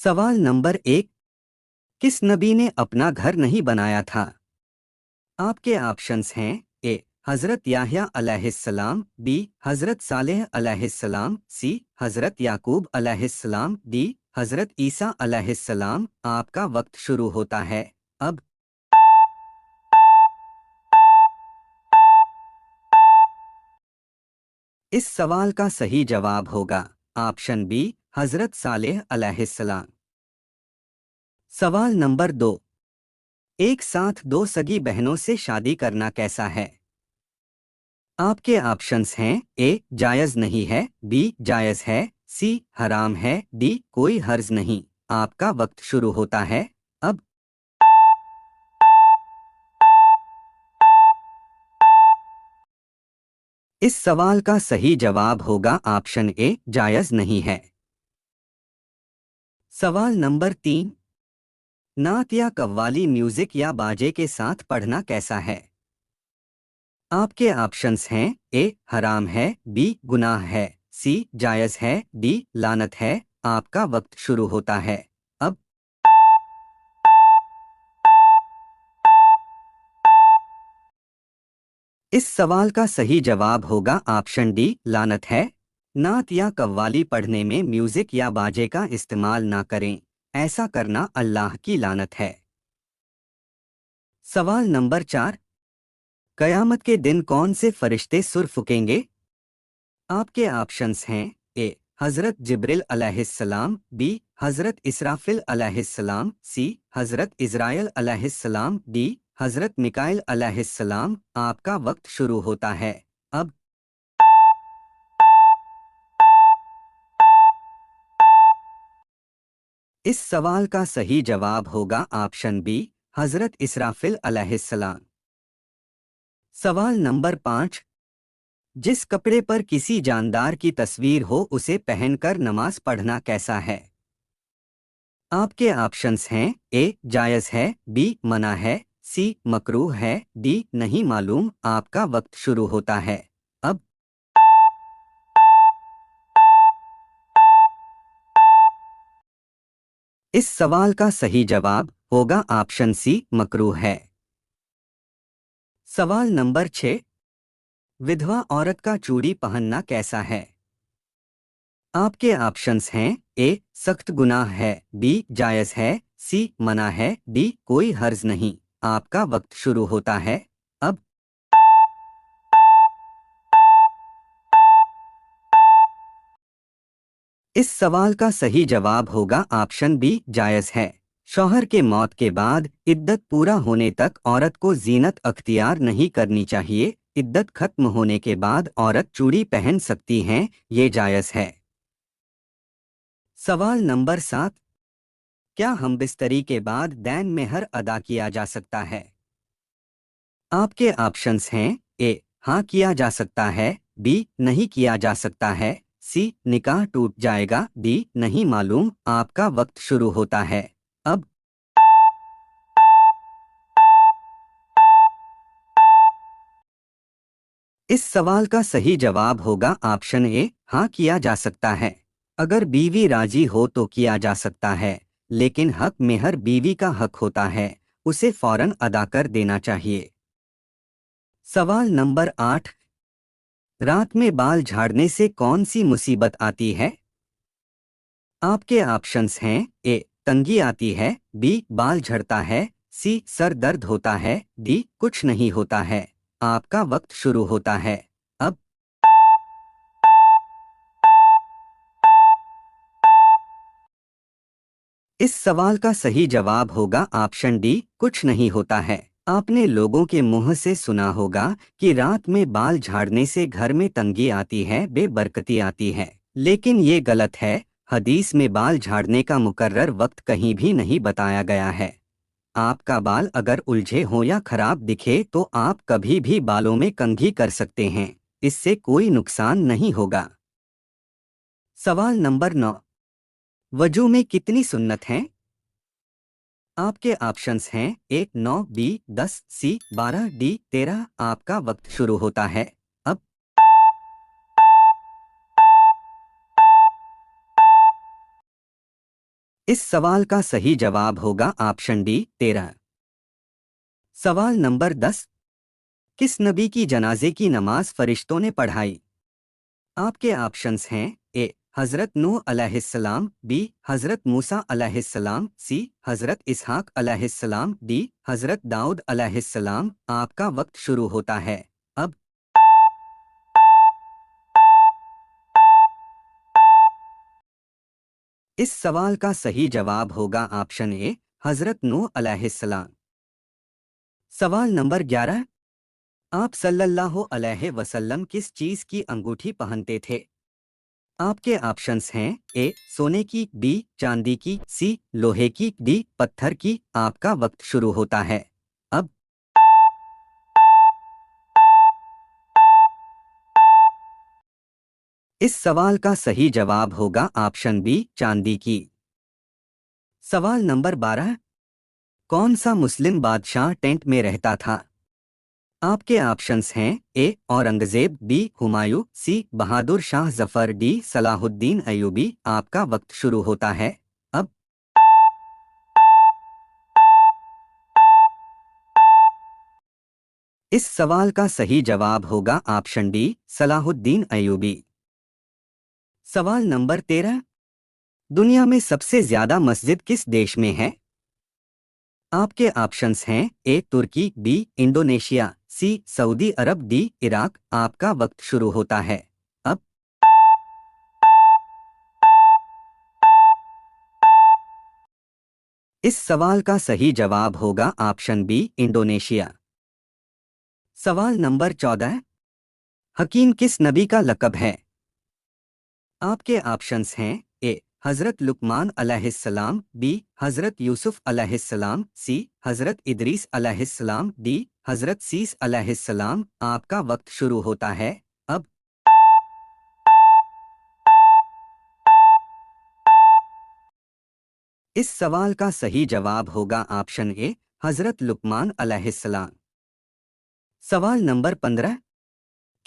सवाल नंबर 1। किस नबी ने अपना घर नहीं बनाया था? आपके ऑप्शंस हैं ए हजरत याह्या अलैहिस्सलाम, बी हजरत सालेह अलैहिस्सलाम, सी हजरत याकूब अलैहिस्सलाम, डी हजरत ईसा अलैहिस्सलाम। आपका वक्त शुरू होता है अब। इस सवाल का सही जवाब होगा ऑप्शन बी हजरत सालेह अलैहिस्सलाम। सवाल नंबर 2। एक साथ दो सगी बहनों से शादी करना कैसा है? आपके ऑप्शंस हैं ए जायज़ नहीं है, बी जायज़ है, सी हराम है, डी कोई हर्ज नहीं। आपका वक्त शुरू होता है अब। इस सवाल का सही जवाब होगा ऑप्शन ए जायज़ नहीं है। सवाल नंबर 3। नात या कव्वाली म्यूजिक या बाजे के साथ पढ़ना कैसा है? आपके ऑप्शंस हैं ए हराम है, बी गुनाह है, सी जायज़ है, डी लानत है। आपका वक्त शुरू होता है अब। इस सवाल का सही जवाब होगा ऑप्शन डी लानत है। नात या कव्वाली पढ़ने में म्यूजिक या बाजे का इस्तेमाल ना करें, ऐसा करना अल्लाह की लानत है। सवाल नंबर 4। कयामत के दिन कौन से फरिश्ते सुर फूकेंगे? आपके ऑप्शंस हैं ए हजरत जिब्रिल अलैहिस्सलाम, बी हजरत इसराफिल अलैहिस्सलाम, सी हजरत इज़राइल अलैहिस्सलाम, डी हजरत मिकाइल अलैहिस्सलाम। आपका वक्त शुरू होता है अब। इस सवाल का सही जवाब होगा ऑप्शन बी हजरत इसराफिल अलैहिस्सलाम। सवाल नंबर 5। जिस कपड़े पर किसी जानदार की तस्वीर हो उसे पहनकर नमाज पढ़ना कैसा है? आपके ऑप्शंस हैं ए जायज़ है, बी मना है, सी मकरूह है, डी नहीं मालूम। आपका वक्त शुरू होता है अब। इस सवाल का सही जवाब होगा ऑप्शन सी मकरूह है। सवाल नंबर 6। विधवा औरत का चूड़ी पहनना कैसा है? आपके ऑप्शंस हैं ए सख्त गुनाह है, बी जायज़ है, सी मना है, डी कोई हर्ज नहीं। आपका वक्त शुरू होता है अब। इस सवाल का सही जवाब होगा ऑप्शन बी जायज़ है। शौहर के मौत के बाद इद्दत पूरा होने तक औरत को जीनत अख्तियार नहीं करनी चाहिए। इद्दत खत्म होने के बाद औरत चूड़ी पहन सकती हैं, ये जायज़ है। सवाल नंबर 7। क्या हमबिस्तरी के बाद दैन मेहर अदा किया जा सकता है? आपके ऑप्शंस हैं ए हाँ किया जा सकता है, बी नहीं किया जा सकता है, सी निकाह टूट जाएगा, डी नहीं मालूम। आपका वक्त शुरू होता है अब। इस सवाल का सही जवाब होगा ऑप्शन ए हाँ किया जा सकता है। अगर बीवी राजी हो तो किया जा सकता है, लेकिन हक मेहर बीवी का हक होता है, उसे फौरन अदा कर देना चाहिए। सवाल नंबर 8। रात में बाल झाड़ने से कौन सी मुसीबत आती है? आपके ऑप्शंस हैं ए तंगी आती है, बी बाल झड़ता है, सी सर दर्द होता है, डी कुछ नहीं होता है। आपका वक्त शुरू होता है अब। इस सवाल का सही जवाब होगा ऑप्शन डी कुछ नहीं होता है। आपने लोगों के मुंह से सुना होगा कि रात में बाल झाड़ने से घर में तंगी आती है, बेबरकती आती है, लेकिन ये गलत है। हदीस में बाल झाड़ने का मुकर्रर वक्त कहीं भी नहीं बताया गया है। आपका बाल अगर उलझे हो या खराब दिखे तो आप कभी भी बालों में कंघी कर सकते हैं, इससे कोई नुकसान नहीं होगा। सवाल नंबर 9। वजू में कितनी सुन्नत हैं? आपके ऑप्शंस हैं ए 9, बी 10, सी 12, डी 13। आपका वक्त शुरू होता है अब। इस सवाल का सही जवाब होगा ऑप्शन डी 13। सवाल नंबर 10। किस नबी की जनाजे की नमाज फरिश्तों ने पढ़ाई? आपके ऑप्शंस हैं ए हजरत नूह अलैहिस्सलाम, बी हजरत मूसा अलैहिस्सलाम, सी हजरत इसहाक अलैहिस्सलाम, डी हजरत दाऊद अलैहिस्सलाम। आपका वक्त शुरू होता है अब। इस सवाल का सही जवाब होगा ऑप्शन ए हजरत नूह अलैहिस्सलाम। सवाल नंबर 11। आप सल्लल्लाहु अलैहि वसल्लम किस चीज की अंगूठी पहनते थे? आपके ऑप्शंस हैं ए सोने की, बी चांदी की, सी लोहे की, डी पत्थर की। आपका वक्त शुरू होता है अब। इस सवाल का सही जवाब होगा ऑप्शन बी चांदी की। सवाल नंबर 12। कौन सा मुस्लिम बादशाह टेंट में रहता था? आपके ऑप्शंस हैं ए औरंगजेब, बी हुमायूं, सी बहादुर शाह जफर, डी सलाहुद्दीन अयूबी। आपका वक्त शुरू होता है अब। इस सवाल का सही जवाब होगा ऑप्शन डी सलाहुद्दीन अयूबी। सवाल नंबर 13। दुनिया में सबसे ज्यादा मस्जिद किस देश में है? आपके ऑप्शंस हैं ए तुर्की, बी इंडोनेशिया, सी सऊदी अरब, डी इराक। आपका वक्त शुरू होता है अब। इस सवाल का सही जवाब होगा ऑप्शन बी इंडोनेशिया। सवाल नंबर 14। हकीम किस नबी का लक़ब है? आपके ऑप्शंस हैं ए हजरत लुकमान अलैहिस्सलाम, बी हजरत यूसुफ अलैहिस्सलाम, सी हजरत इदरीस अलैहिस्सलाम, डी हजरत सीस अलैहिस्सलाम। आपका वक्त शुरू होता है अब। इस सवाल का सही जवाब होगा ऑप्शन ए हजरत लुकमान अलैहिस्सलाम। सवाल नंबर 15।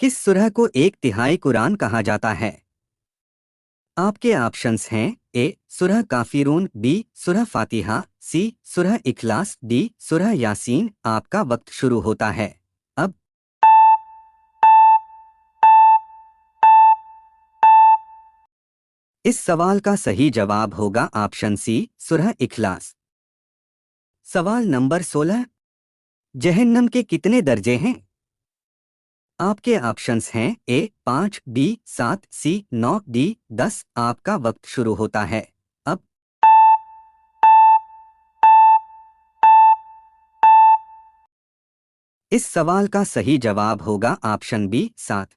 किस सूरह को एक तिहाई कुरान कहा जाता है? आपके ऑप्शंस हैं ए सूरह काफिरून, बी सूरह फातिहा, सी सूरह इखलास, डी सूरह यासीन। आपका वक्त शुरू होता है अब। इस सवाल का सही जवाब होगा ऑप्शन सी सूरह इखलास। सवाल नंबर 16। जहन्नम के कितने दर्जे हैं? आपके ऑप्शंस हैं ए 5, बी 7, सी 9, डी 10। आपका वक्त शुरू होता है अब। इस सवाल का सही जवाब होगा ऑप्शन बी 7।